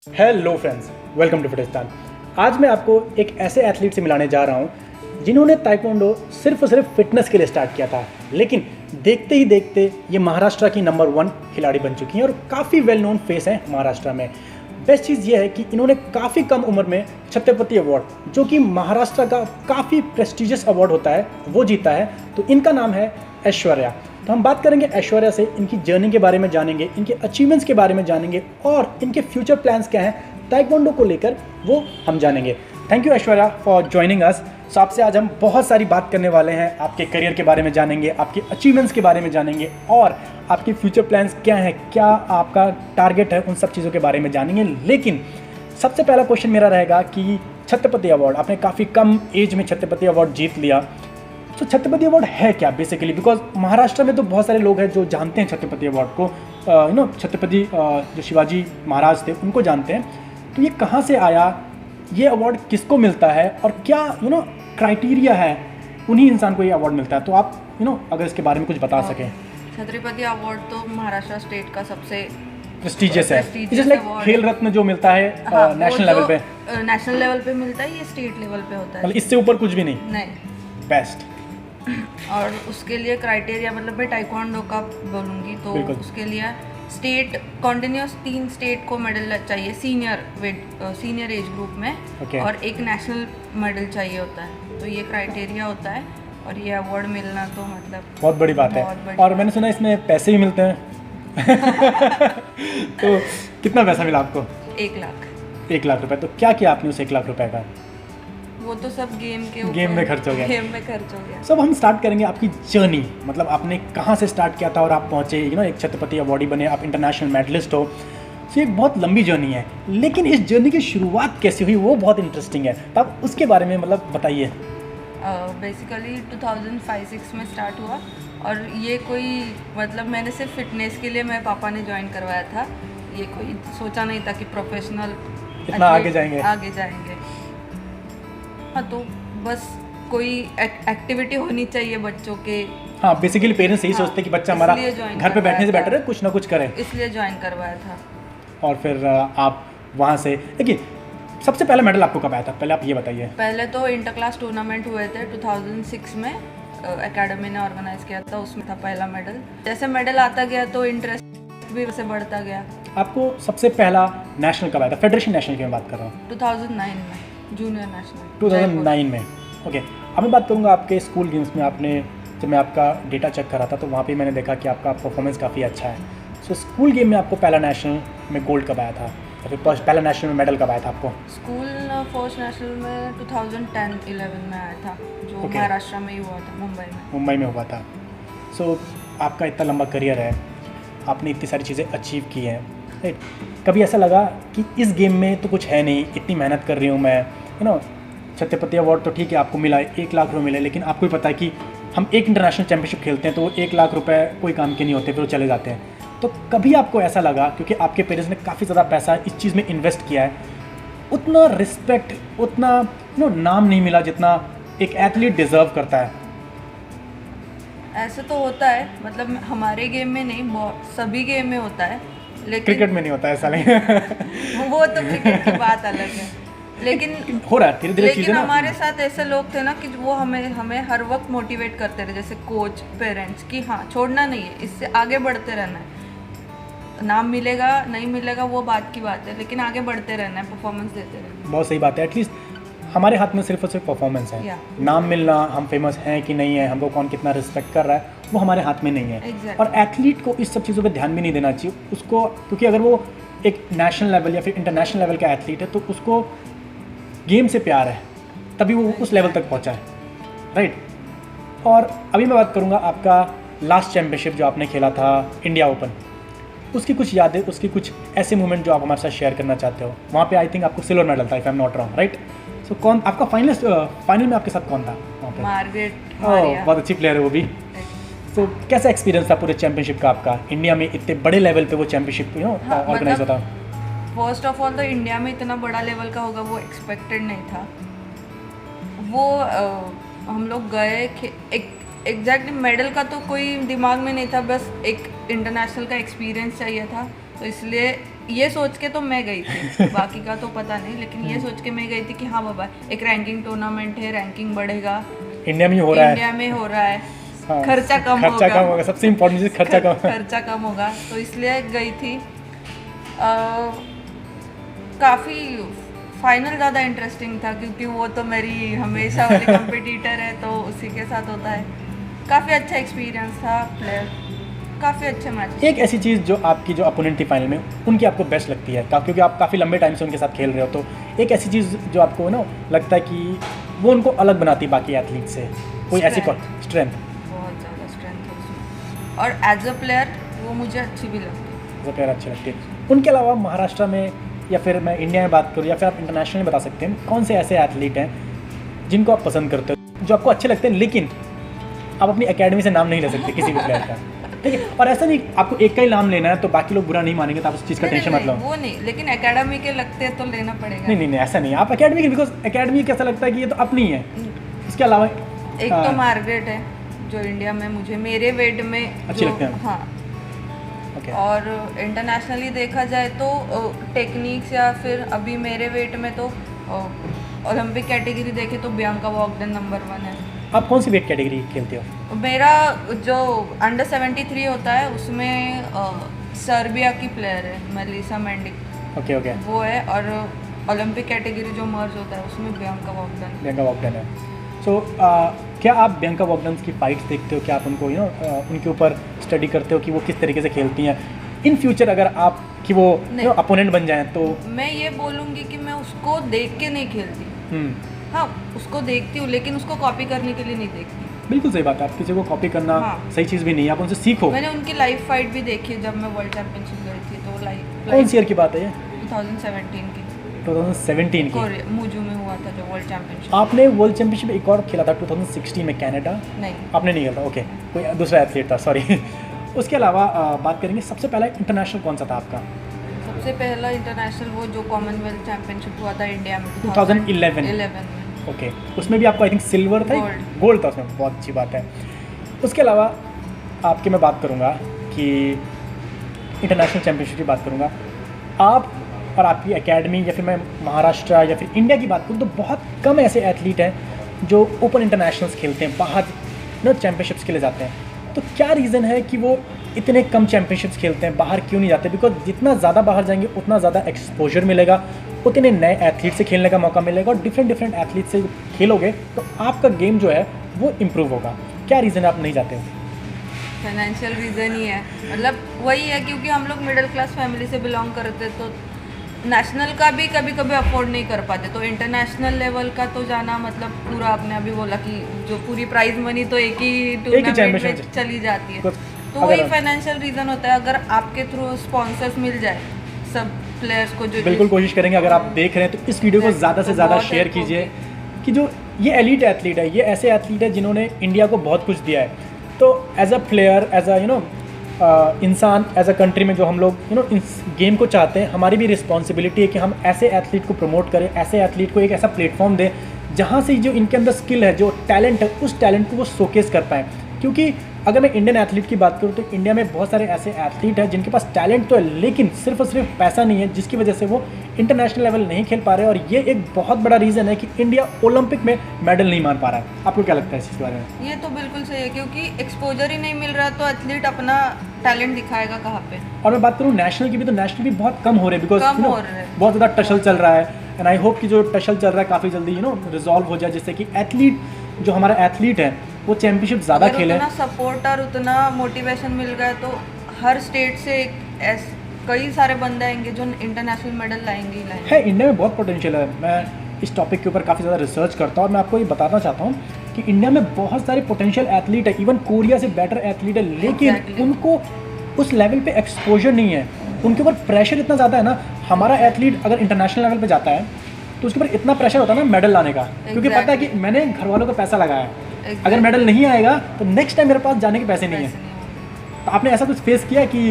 Hello friends, welcome to Fitistan. आज मैं आपको एक ऐसे एथलीट से मिलाने जा रहा हूँ जिन्होंने ताइक्वांडो सिर्फ और सिर्फ फिटनेस के लिए स्टार्ट किया था, लेकिन देखते ही देखते ये महाराष्ट्र की नंबर 1 खिलाड़ी बन चुकी हैं और काफ़ी वेल नोन फेस हैं महाराष्ट्र में। बेस्ट चीज़ ये है कि इन्होंने काफ़ी कम उम्र में छत्रपति अवार्ड, जो कि महाराष्ट्र का काफ़ी प्रेस्टिजियस अवार्ड होता है, वो जीता है। तो इनका नाम है ऐश्वर्या। तो हम बात करेंगे ऐश्वर्या से, इनकी जर्नी के बारे में जानेंगे, इनके अचीवमेंट्स के बारे में जानेंगे और इनके फ्यूचर प्लान्स क्या हैं ताइक्वांडो को लेकर, वो हम जानेंगे। Thank you Aishwarya for joining us. So आपसे आज हम बहुत सारी बात करने वाले हैं, आपके करियर के बारे में जानेंगे, आपके अचीवमेंट्स के बारे में जानेंगे और आपके फ्यूचर प्लान्स क्या हैं, क्या आपका टारगेट है, उन सब चीज़ों के बारे में जानेंगे। लेकिन सबसे पहला क्वेश्चन मेरा रहेगा कि छत्रपति अवार्ड, आपने काफ़ी कम एज में छत्रपति अवार्ड जीत लिया। तो छत्रपति अवार्ड है क्या बेसिकली? बिकॉज महाराष्ट्र में तो बहुत सारे लोग हैं जो जानते हैं छत्रपति अवार्ड को, छत्रपति जो शिवाजी महाराज थे उनको जानते हैं। तो ये कहाँ से आया, ये अवार्ड किसको मिलता है और क्या क्राइटेरिया है उन्हीं इंसान को ये अवार्ड मिलता है? तो आप अगर इसके बारे में कुछ बता सकें। छत्रपति अवार्ड तो महाराष्ट्र स्टेट का सबसे प्रेस्टिजियस है, जैसे लाइक खेल रत्न जो मिलता है नेशनल लेवल पे। नेशनल लेवल पे मिलता है, ये स्टेट लेवल पे होता है, मतलब इससे ऊपर कुछ भी नहीं। बेस्ट। और उसके लिए क्राइटेरिया, मतलब मैं टाइक्वांडो का बोलूँगी तो उसके लिए स्टेट कॉन्टिन्यूस 3 स्टेट को मेडल चाहिए सीनियर एज ग्रुप में, और एक नेशनल मेडल चाहिए होता है। तो ये क्राइटेरिया होता है और ये अवार्ड मिलना तो मतलब बहुत बड़ी बात है। और मैंने सुना इसमें पैसे भी मिलते हैं। तो कितना पैसा मिला आपको? 1 लाख। 1 लाख रुपए। तो क्या किया आपने उस 1 लाख रुपए का? वो तो सब गेम में खर्च हो गया। गेम में खर्च हो गया। सब हम स्टार्ट करेंगे आपकी जर्नी, मतलब आपने कहाँ से स्टार्ट किया था और आप पहुँचे एक छत्रपति अवार्डी बने, आप इंटरनेशनल मेडलिस्ट हो। तो एक बहुत लंबी जर्नी है, लेकिन इस जर्नी की शुरुआत कैसे हुई वो बहुत इंटरेस्टिंग है। तो आप उसके बारे में मतलब बताइए। बेसिकली 2005-06 में स्टार्ट हुआ और ये कोई मतलब मैंने सिर्फ फिटनेस के लिए मेरे पापा ने ज्वाइन करवाया था। ये कोई सोचा नहीं था कि प्रोफेशनल इतना आगे जाएंगे। हाँ, तो बस कोई एक्टिविटी होनी चाहिए बच्चों के। हाँ, बेसिकली पेरेंट्स यही सोचते हैं कि बच्चा हमारा घर पे बैठने से बेटर है कुछ ना कुछ करे, इसलिए ज्वाइन करवाया था। और फिर आप वहाँ से, देखिए सबसे पहला मेडल आपको कब आया था, पहले आप ये बताइए। पहले तो इंटर क्लास टूर्नामेंट हुए थे 2006 में, एकेडमी ने ऑर्गेनाइज किया था, उसमें था पहला मेडल। जैसे मेडल आता गया तो इंटरेस्ट भी वैसे बढ़ता गया। आपको सबसे पहला नेशनल कब आया था? फेडरेशन नेशनल की मैं बात कर रहा हूँ। 2009 में जूनियर नेशनल। 2009 में। ओके, अब मैं बात करूँगा आपके स्कूल गेम्स में। आपने जब मैं आपका डेटा चेक करा था तो वहाँ पे मैंने देखा कि आपका परफॉर्मेंस काफ़ी अच्छा है। सो स्कूल गेम में आपको पहला नेशनल में गोल्ड कब आया था, या फिर पहला नेशनल में मेडल कब आया था आपको? स्कूल फर्स्ट नेशनल में 2010-11 में आया था, जो महाराष्ट्र में ही हुआ था, मुंबई में हुआ था। सो आपका इतना लंबा करियर है, आपने इतनी सारी चीज़ें अचीव की हैं, राइट? कभी ऐसा लगा कि इस गेम में तो कुछ है नहीं, इतनी मेहनत कर रही हूँ मैं, छत्रपति अवार्ड तो ठीक है आपको मिला, 1 लाख रुपये मिले, लेकिन आपको भी पता है कि हम एक इंटरनेशनल चैंपियनशिप खेलते हैं तो वो 1 लाख रुपए कोई काम के नहीं होते, फिर वो चले जाते हैं। तो कभी आपको ऐसा लगा, क्योंकि आपके पेरेंट्स ने काफ़ी ज़्यादा पैसा इस चीज़ में इन्वेस्ट किया है, उतना रिस्पेक्ट, उतना नाम नहीं मिला जितना एक एथलीट डिज़र्व करता है? ऐसे तो होता है, मतलब हमारे गेम में नहीं, बहुत सभी गेम में होता है, लेकिन क्रिकेट में नहीं होता ऐसा नहीं। वो तो क्रिकेट की बात अलग है, लेकिन हो रहा है धीरे-धीरे चीज़ें। लेकिन हमारे साथ ऐसे लोग थे ना कि वो हमें हर वक्त मोटिवेट करते रहे, जैसे कोच, पेरेंट्स, कि हाँ छोड़ना नहीं है, इससे आगे बढ़ते रहना है। नाम मिलेगा नहीं मिलेगा वो बात की बात है, लेकिन आगे बढ़ते रहना है, परफॉर्मेंस देते रहना। बहुत सही बात है। एटलीस्ट हमारे हाथ में सिर्फ और सिर्फ परफॉर्मेंस है। नाम मिलना, हम फेमस हैं कि नहीं है, हमको कौन कितना रिस्पेक्ट कर रहा है, वो हमारे हाथ में नहीं है। और एथलीट को इस सब चीज़ों पे ध्यान भी नहीं देना चाहिए उसको, क्योंकि अगर वो एक नेशनल लेवल या फिर इंटरनेशनल लेवल का एथलीट है तो उसको गेम से प्यार है, तभी वो उस लेवल तक पहुंचा है, राइट? और अभी मैं बात करूंगा आपका लास्ट चैम्पियनशिप जो आपने खेला था, इंडिया ओपन, उसकी कुछ यादें, उसकी कुछ ऐसे मोमेंट जो आप हमारे साथ शेयर करना चाहते हो। वहाँ पे आई थिंक आपको सिल्वर मेडल था, if I am not wrong, right? So कौन आपका फाइनल में आपके साथ कौन था वहाँ पे? मार्गरेट। बहुत अच्छी प्लेयर है वो भी। तो कैसा एक्सपीरियंस था पूरे चैंपियनशिप का आपका? इंडिया में इतने बड़े लेवल पे वो चैंपियनशिप ऑर्गेनाइज होता? फर्स्ट ऑफ ऑल तो इंडिया में इतना बड़ा लेवल का होगा वो एक्सपेक्टेड नहीं था। वो हम लोग गए, एग्जैक्टली मेडल का तो कोई दिमाग में नहीं था, बस एक इंटरनेशनल का एक्सपीरियंस चाहिए था। तो इसलिए ये सोच के तो मैं गई थी, बाकी का तो पता नहीं, लेकिन ये सोच के मैं गई थी कि हाँ बाबा एक रैंकिंग टूर्नामेंट है, रैंकिंग बढ़ेगा, इंडिया में हो रहा है, इंडिया में हो रहा है, हाँ, खर्चा कम होगा, सबसे इम्पोर्टेंट चीज़ खर्चा कम होगा, तो इसलिए गई थी। काफ़ी फाइनल ज़्यादा इंटरेस्टिंग था क्योंकि वो तो मेरी हमेशा वाली कंपटीटर है, तो उसी के साथ होता है। काफ़ी अच्छा एक्सपीरियंस था, प्लेयर काफ़ी अच्छे मैच। एक ऐसी चीज़ जो आपकी जो अपोनेंट थी फाइनल में उनकी आपको बेस्ट लगती है क्योंकि आप काफ़ी लंबे टाइम से उनके साथ खेल रहे हो, तो एक ऐसी चीज़ जो आपको ना लगता है कि वो उनको अलग बनाती है बाकी एथलीट से, कोई ऐसी स्ट्रेंथ? बहुत ज़्यादा स्ट्रेंथ है उसमें, और एज अ प्लेयर वो मुझे अच्छी भी लगती है। एज अ प्लेयर अच्छी लगती है। उनके अलावा महाराष्ट्र में या फिर मैं इंडिया में बात करूँ या फिर आप इंटरनेशनल में बता सकते हैं, कौन से ऐसे एथलीट हैं जिनको आप पसंद करते हो, जो आपको अच्छे लगते हैं, लेकिन आप अपनी एकेडमी से नाम नहीं ले सकते किसी भी प्लेयर का, ठीक है? और ऐसा नहीं आपको एक का ही नाम लेना है तो बाकी लोग बुरा नहीं मानेंगे, तो आप उस चीज़ का टेंशन मत लो। वो नहीं, लेकिन एकेडमी के लगते हैं तो लेना पड़ेगा। नहीं, ऐसा नहीं, आप एकेडमी के, बिकॉज एकेडमी कैसा लगता है कि ये तो अपनी है। इसके अलावा एक तो मार्गरेट है जो इंडिया में मुझे मेरे वेट में अच्छी लगते हैं। हाँ, और इंटरनेशनली देखा जाए तो टेक्निक्स या फिर अभी मेरे वेट में तो ओलंपिक कैटेगरी देखे तो बियांका वॉगडन नंबर 1 है। आप कौन सी वेट कैटेगरी खेलते हो? मेरा जो अंडर 73 होता है उसमें सर्बिया की प्लेयर है मेलिसा मेंडिक, ओके वो है, और ओलंपिक कैटेगरी जो मर्ज होता है उसमें बियांका वॉगडन है। सो क्या आप बियांका वॉगडन की फाइट्स देखते हो? क्या आप उनको उनके ऊपर स्टडी करते हो कि वो किस तरीके से खेलती हैं? इन फ्यूचर अगर आप कि वो अपोनेंट बन जाएं तो मैं ये बोलूँगी कि मैं उसको देख के नहीं खेलती। हाँ, उसको देखती हूँ लेकिन उसको कॉपी करने के लिए नहीं देखती। बिल्कुल सही बात है, आप किसी को कॉपी करना सही चीज़ भी नहीं है, आप उनसे सीखो। मैंने उनकी लाइव फाइट भी देखी है जब मैं वर्ल्ड चैंपियनशिप गई थी, तो लाइव। कौन सी ईयर की बात है ये? 2017 की। 2017 की मुझू में हुआ था जो वर्ल्ड चैंपियनशिप। आपने वर्ल्ड चैंपियनशिप एक और खेला था 2016 में कनाडा? नहीं, आपने नहीं खेला, ओके, कोई दूसरा एथलीट था, सॉरी। उसके अलावा बात करेंगे सबसे पहला इंटरनेशनल कौन सा था आपका? सबसे पहला इंटरनेशनल वो जो कॉमनवेल्थ चैंपियनशिप हुआ था इंडिया में 2011 में। ओके, उसमें भी आपको आई थिंक सिल्वर था, गोल्ड था उसमें, बहुत अच्छी बात है। उसके अलावा आपकी मैं बात करूँगा कि इंटरनेशनल चैंपियनशिप की बात करूँगा, आप और आपकी एकेडमी या फिर मैं महाराष्ट्र या फिर इंडिया की बात करूँ तो बहुत कम ऐसे एथलीट हैं जो ओपन इंटरनेशनल्स खेलते हैं, बाहर चैंपियनशिप्स के लिए जाते हैं। तो क्या रीज़न है कि वो इतने कम चैंपियनशिप्स खेलते हैं, बाहर क्यों नहीं जाते? बिकॉज जितना ज़्यादा बाहर जाएंगे उतना ज़्यादा एक्सपोजर मिलेगा, उतने नए एथलीट से खेलने का मौका मिलेगा, और डिफरेंट एथलीट से खेलोगे तो आपका गेम जो है वो इम्प्रूव होगा। क्या रीज़न है आप नहीं जाते हो? फाइनेंशियल रीज़न ही है, मतलब वही है क्योंकि हम लोग मिडिल क्लास फैमिली से बिलोंग करते तो नेशनल का भी कभी कभी अफोर्ड नहीं कर पाते, तो इंटरनेशनल लेवल का तो जाना मतलब पूरा, आपने अभी बोला कि जो पूरी प्राइज मनी तो एक ही टूर्नामेंट में चली जाती है, तो वही फाइनेंशियल रीज़न होता है। अगर आपके थ्रू स्पॉन्सर्स मिल जाए सब प्लेयर्स को, जो बिल्कुल कोशिश करेंगे, अगर आप देख रहे हैं तो इस वीडियो को ज़्यादा से ज़्यादा शेयर कीजिए कि जो ये एलीट एथलीट है, ये ऐसे एथलीट है जिन्होंने इंडिया को बहुत कुछ दिया है। तो as a player, as a इंसान, एज अ कंट्री में जो हम लोग इस गेम को चाहते हैं, हमारी भी रिस्पॉन्सिबिलिटी है कि हम ऐसे एथलीट को प्रमोट करें, ऐसे एथलीट को एक ऐसा प्लेटफॉर्म दें जहाँ से जो इनके अंदर स्किल है, जो टैलेंट है, उस टैलेंट को वो शोकेस कर पाएँ। क्योंकि अगर मैं इंडियन एथलीट की बात करूँ तो इंडिया में बहुत सारे ऐसे एथलीट हैं जिनके पास टैलेंट तो है लेकिन सिर्फ और सिर्फ पैसा नहीं है, जिसकी वजह से वो इंटरनेशनल लेवल नहीं खेल पा रहे हैं, और ये एक बहुत बड़ा रीज़न है कि इंडिया ओलंपिक में मेडल नहीं मान पा रहा है। आपको क्या लगता है इस बारे में? ये तो बिल्कुल सही है क्योंकि एक्सपोजर ही नहीं मिल रहा, तो एथलीट अपना टैलेंट दिखाएगा कहाँ पे? और मैं बात करूँ नेशनल की भी, तो नेशनल भी बहुत कम हो रहे हैं, बिकॉज बहुत ज़्यादा टशल चल रहा है, एंड आई होप कि जो टशल चल रहा है काफ़ी जल्दी रिजॉल्व हो जाए, जिससे कि एथलीट जो हमारा एथलीट है वो चैंपियनशिप ज़्यादा खेले। उतना सपोर्ट और उतना मोटिवेशन मिल गया तो हर स्टेट से कई सारे बंदे आएंगे जो इंटरनेशनल मेडल लाएंगे है। इंडिया में बहुत पोटेंशियल है। मैं इस टॉपिक के ऊपर काफ़ी ज़्यादा रिसर्च करता हूँ और मैं आपको ये बताना चाहता हूँ कि इंडिया में बहुत सारे पोटेंशियल एथलीट है, इवन कोरिया से बेटर एथलीट है, लेकिन उनको उस लेवल पे एक्सपोजर नहीं है, उनके ऊपर प्रेशर इतना ज़्यादा है ना। हमारा एथलीट अगर इंटरनेशनल लेवल पे जाता है तो उसके ऊपर इतना प्रेशर होता है ना मेडल लाने का, क्योंकि पता है कि मैंने घर वालों का पैसा लगाया है, अगर मेडल नहीं आएगा तो नेक्स्ट टाइम मेरे पास जाने के पैसे नहीं है। तो आपने ऐसा कुछ फेस किया कि?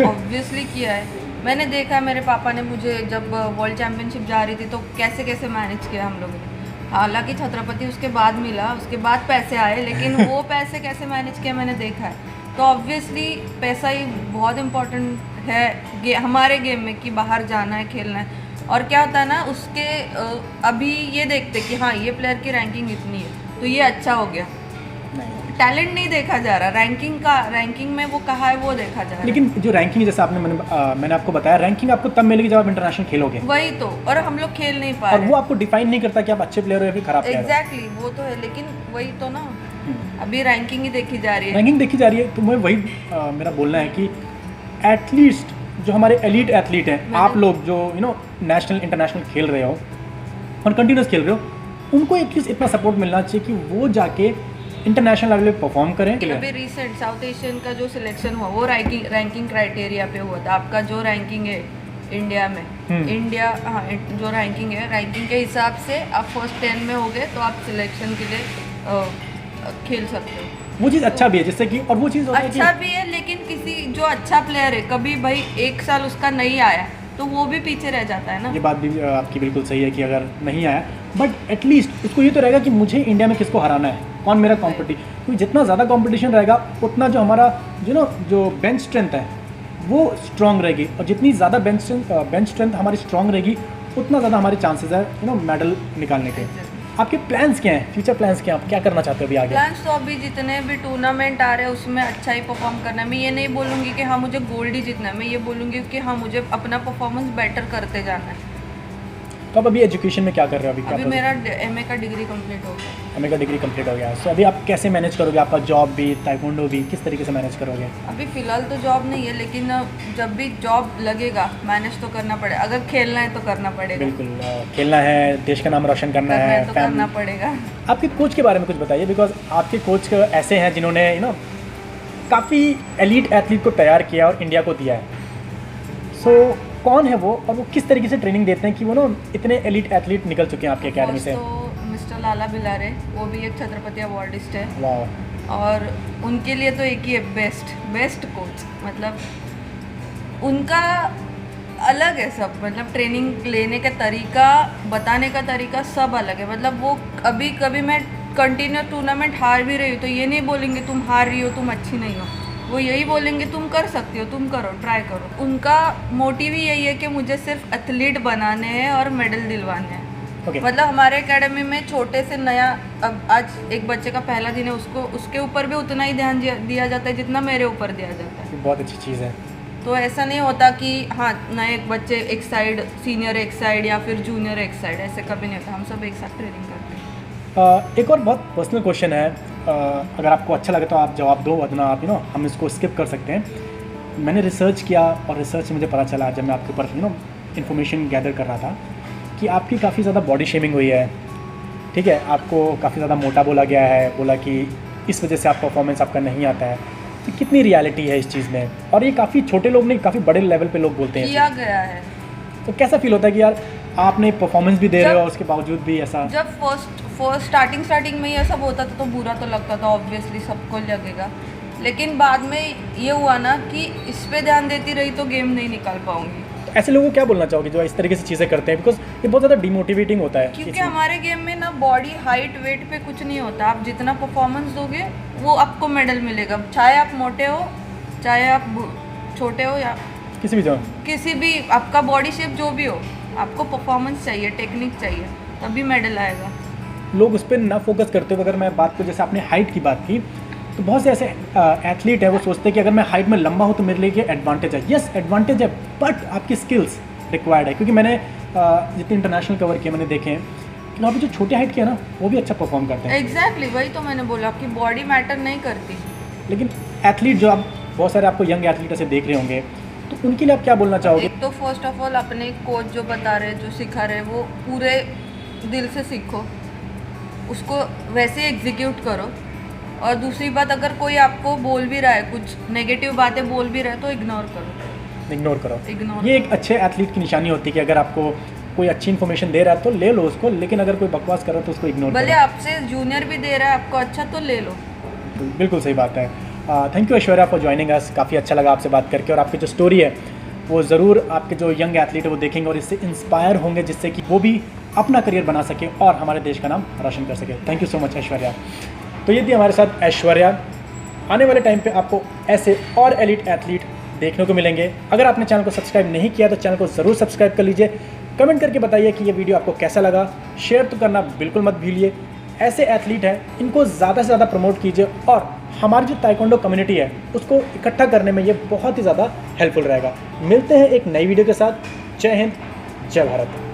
ऑब्वियसली किया है, मैंने देखा, मेरे पापा ने मुझे जब वर्ल्ड चैंपियनशिप जा रही थी तो कैसे कैसे मैनेज किया हम लोगों ने। हालांकि छत्रपति उसके बाद मिला, उसके बाद पैसे आए, लेकिन वो पैसे कैसे मैनेज किया मैंने देखा है। तो ऑब्वियसली पैसा ही बहुत इम्पोर्टेंट हमारे गेम में कि बाहर जाना है, खेलना है। और क्या होता है ना, उसके अभी ये देखते कि हाँ ये प्लेयर की रैंकिंग इतनी है तो ये अच्छा हो गया। टैलेंट नहीं देखा जा रहा, रैंकिंग में वो कहाँ है वो देखा जा रहा है। लेकिन जो रैंकिंग जैसे मैंने आपको बताया, रैंकिंग आपको तब मिलेगी जब आप इंटरनेशनल खेलोगे। वही तो, और हम लोग खेल नहीं पा रहे। और वो आपको डिफाइन नहीं करता कि आप अच्छे प्लेयर हो या फिर खराब प्लेयर हो। एग्जैक्टली, वो तो है, लेकिन वही तो ना, अभी रैंकिंग ही देखी जा रही है। रैंकिंग देखी जा रही है, तो मैं वही मेरा बोलना है कि एटलीस्ट जो हमारे एलीट एथलीट हैं, आप लोग जो नेशनल इंटरनेशनल खेल रहे हो और कंटिन्यूस खेल रहे हो, उनको एटलीस्ट इतना सपोर्ट मिलना चाहिए कि वो जाके इंटरनेशनल लेवल पे परफॉर्म करें। अभी रिसेंट साउथ एशियन का जो सिलेक्शन हुआ वो रैंकिंग क्राइटेरिया पे हुआ था। आपका जो रैंकिंग है इंडिया में, जो रैंकिंग है, रैंकिंग के हिसाब से आप फर्स्ट 10 में हो गए तो आप सिलेक्शन के लिए खेल सकते हो। वो चीज़ अच्छा भी है, जिससे कि, और वो चीज़ अच्छा भी है, लेकिन किसी जो अच्छा प्लेयर है, कभी भाई एक साल उसका नहीं आया तो वो भी पीछे रह जाता है ना। ये बात भी आपकी बिल्कुल सही है कि अगर नहीं आया, बट एटलीस्ट उसको ये तो रहेगा कि मुझे इंडिया में किसको हराना है, कौन मेरा कॉम्पिटिशन। क्योंकि जितना ज़्यादा कंपटीशन रहेगा उतना जो हमारा जो बेंच स्ट्रेंथ है वो स्ट्रांग रहेगी, और जितनी ज़्यादा बेंच स्ट्रेंथ हमारी स्ट्रांग रहेगी उतना ज़्यादा हमारे चांसेस है मेडल निकालने के। आपके प्लान्स क्या हैं, फ्यूचर प्लान्स क्या हैं, आप क्या करना चाहते हो अभी आगे? प्लान्स तो अभी जितने भी टूर्नामेंट आ रहे हैं उसमें अच्छा ही परफॉर्म करना है। मैं ये नहीं बोलूँगी कि हाँ मुझे गोल्ड ही जीतना है, मैं ये बोलूँगी कि हाँ मुझे अपना परफॉर्मेंस बेटर करते जाना है। तो आप अभी एजुकेशन में क्या कर रहे हो? अभी मेरा एमए का डिग्री कंप्लीट हो गया। एमए का डिग्री कंप्लीट हो गया, सो अभी आप कैसे मैनेज करोगे आपका जॉब भी, ताइक्वांडो भी, किस तरीके से मैनेज करोगे? अभी फ़िलहाल तो जॉब नहीं है, लेकिन जब भी जॉब लगेगा मैनेज तो करना पड़ेगा। अगर खेलना है तो करना पड़ेगा। बिल्कुल, खेलना है, देश का नाम रोशन करना है तो करना पड़ेगा। आपके कोच के बारे में कुछ बताइए, बिकॉज आपके कोच ऐसे हैं जिन्होंने काफ़ी एलीट एथलीट को तैयार किया और इंडिया को दिया है। सो कौन है वो, और वो किस तरीके से ट्रेनिंग देते हैं कि वो इतने एलीट एथलीट निकल चुके हैं आपके एकेडमी से? तो मिस्टर लाला बिलारे, वो भी एक छत्रपति अवार्डिस्ट है। वाह। और उनके लिए तो एक ही है बेस्ट कोच। मतलब उनका अलग है सब, मतलब ट्रेनिंग लेने का तरीका, बताने का तरीका सब अलग है। मतलब वो कभी मैं कंटिन्यू टूर्नामेंट हार भी रही हूँ तो ये नहीं बोलेंगे तुम हार रही हो, तुम अच्छी नहीं हो। वो यही बोलेंगे तुम कर सकती हो, तुम करो, ट्राई करो। उनका मोटिव ही यही है कि मुझे सिर्फ एथलीट बनाने हैं और मेडल दिलवाने हैं। मतलब हमारे एकेडमी में छोटे से नया, अब आज एक बच्चे का पहला दिन है, उसके ऊपर भी उतना ही ध्यान दिया जाता है जितना मेरे ऊपर दिया जाता है। बहुत अच्छी चीज़ है। तो ऐसा नहीं होता कि हाँ नए बच्चे एक साइड, सीनियर एक साइड या फिर जूनियर एक साइड, ऐसे कभी नहीं होता। हम सब एक साथ ट्रेनिंग करते हैं। एक और बहुत पर्सनल क्वेश्चन है, अगर आपको अच्छा लगे तो आप जवाब दो, वरना आप हम इसको स्किप कर सकते हैं। मैंने रिसर्च किया और रिसर्च से मुझे पता चला, जब मैं आपके ऊपर इन्फॉर्मेशन गैदर कर रहा था, कि आपकी काफ़ी ज़्यादा बॉडी शेमिंग हुई है। ठीक है, आपको काफ़ी ज़्यादा मोटा बोला गया है, बोला कि इस वजह से आप परफॉर्मेंस आपका नहीं आता है। तो कितनी रियलिटी है इस चीज़ में? और ये काफ़ी छोटे लोग नहीं, काफ़ी बड़े लेवल पे लोग बोलते हैं किया गया है। तो कैसा फील होता है कि यार आपने परफॉर्मेंस भी दे रहे हो और उसके बावजूद भी ऐसा? जब फर्स्ट स्टार्टिंग में ये सब होता था तो बुरा तो लगता था, ऑब्वियसली सबको लगेगा। लेकिन बाद में ये हुआ ना कि इस पे ध्यान देती रही तो गेम नहीं निकाल पाऊंगी। तो ऐसे लोगों को क्या बोलना चाहोगे जो इस तरीके से चीज़ें करते हैं? बिकॉज ये बहुत ज़्यादा डिमोटिवेटिंग होता है। क्योंकि हमारे गेम में ना बॉडी हाइट वेट पे कुछ नहीं होता। आप जितना परफॉर्मेंस दोगे वो आपको मेडल मिलेगा, चाहे आप मोटे हो, चाहे आप छोटे हो, या किसी भी आपका बॉडी शेप जो भी हो, आपको परफॉर्मेंस चाहिए, टेक्निक चाहिए, तभी मेडल आएगा। लोग उस पर ना फोकस करते हुए, अगर मैं बात करूँ, जैसे आपने हाइट की बात की, तो बहुत से ऐसे एथलीट है वो सोचते हैं कि अगर मैं हाइट में लंबा हूँ तो मेरे लिए एडवांटेज है। यस, एडवांटेज है, बट आपकी स्किल्स रिक्वायर्ड है। क्योंकि मैंने जितने इंटरनेशनल कवर किए, मैंने देखे हैं कि वहाँ पे जो छोटे हाइट के है ना, वो भी अच्छा परफॉर्म करते हैं। एग्जैक्टली, वही तो मैंने बोला कि बॉडी मैटर नहीं करती। लेकिन एथलीट जो आप बहुत सारे आपको यंग एथलीट ऐसे देख रहे होंगे, तो उनके लिए आप क्या बोलना चाहोगे? एक तो फर्स्ट ऑफ ऑल अपने कोच जो बता रहे, जो सिखा रहे, वो पूरे दिल से सीखो, उसको वैसे एग्जीक्यूट करो। और दूसरी बात, अगर कोई आपको बोल भी रहा है, कुछ नेगेटिव बातें बोल भी रहा है, तो इग्नोर करो। ये एक अच्छे एथलीट की निशानी होती है कि अगर आपको कोई अच्छी इन्फॉर्मेशन दे रहा है तो ले लो उसको, लेकिन अगर कोई बकवास कर रहा है तो उसको इग्नोर करो। भले आपसे जूनियर भी दे रहा है आपको अच्छा, तो ले लो। बिल्कुल सही बात है। Thank you Aishwarya for joining अस। काफ़ी अच्छा लगा आपसे बात करके, और आपकी जो स्टोरी है वो ज़रूर आपके जो यंग एथलीट है वो देखेंगे और इससे इंस्पायर होंगे, जिससे कि वो भी अपना करियर बना सके और हमारे देश का नाम रोशन कर सके। Thank you so much Aishwarya. तो ये थी हमारे साथ ऐश्वर्या। आने वाले टाइम पे आपको ऐसे और एलीट एथलीट देखने को मिलेंगे। अगर आपने चैनल को सब्सक्राइब नहीं किया तो चैनल को ज़रूर सब्सक्राइब कर लीजिए। कमेंट करके बताइए कि ये वीडियो आपको कैसा लगा। शेयर तो करना बिल्कुल मत भूलिए। ऐसे एथलीट हैं, इनको ज़्यादा से ज़्यादा प्रमोट कीजिए और हमारी जो ताइक्वांडो कम्युनिटी है उसको इकट्ठा करने में ये बहुत ही ज़्यादा हेल्पफुल रहेगा। मिलते हैं एक नई वीडियो के साथ। जय हिंद, जय भारत।